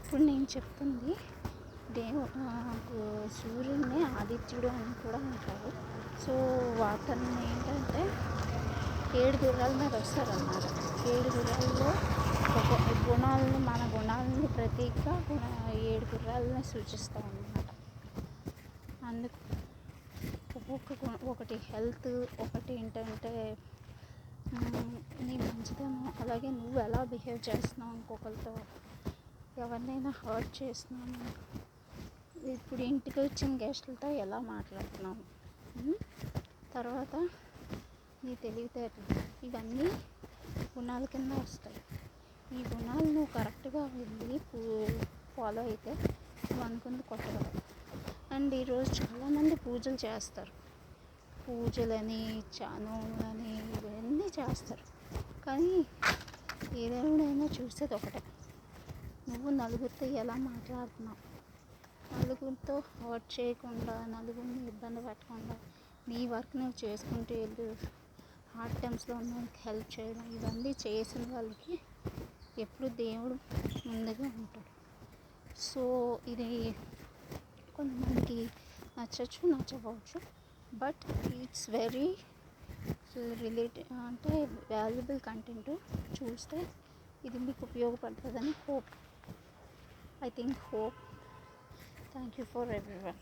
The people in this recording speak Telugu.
ఇప్పుడు నేను చెప్తుంది సూర్యుడిని ఆదిత్యుడు అని కూడా అంటారు. సో అతన్ని ఏంటంటే 7 గుర్రాల మీద వస్తారన్నమాట. 7 గుర్రాల్లో గుణాలను, మన గుణాలని ప్రతీకగా 7 గుర్రాలని సూచిస్తాం అన్నమాట. అందుకు ఒకటి హెల్త్, ఒకటి ఏంటంటే నీ మంచితనం, అలాగే నువ్వు ఎలా బిహేవ్ చేస్తున్నావు ఇంకొకరితో, ఎవరినైనా హర్ట్ చేస్తున్నాను, ఇప్పుడు ఇంటికి వచ్చిన గెస్టులతో ఎలా మాట్లాడుతున్నావు, తర్వాత నీ తెలివితేటలు, ఇవన్నీ గుణాల కింద వస్తాయి. ఈ గుణాలు నువ్వు కరెక్ట్గా వెళ్ళి ఫాలో అయితే నువ్వు అనుకుంది కొట్టగలవు. అండ్ ఈరోజు చాలామంది పూజలు చేస్తారు, పూజలని, నోములని, ఇవన్నీ చేస్తారు. కానీ ఏ దేవుడైనా చూసేది ఒకటే, నువ్వు నలుగురితో ఎలా మాట్లాడుతున్నావు, నలుగురితో హర్ట్ చేయకుండా, నలుగురిని ఇబ్బంది పెట్టకుండా నీ వర్క్ నువ్వు చేసుకుంటూ వెళ్ళు. హార్డ్ టైమ్స్లో ఉన్న వాళ్ళకి హెల్ప్ చేయడం, ఇవన్నీ చేసిన వాళ్ళకి ఎప్పుడు దేవుడు ముందుగా ఉంటాడు. సో ఇది కొంతమందికి నచ్చచ్చు, నచ్చవచ్చు, బట్ ఇట్స్ వెరీ అంటే వాల్యుబుల్ కంటెంట్. చూస్తే ఇది మీకు ఉపయోగపడుతుందని hope. Thank you for everyone.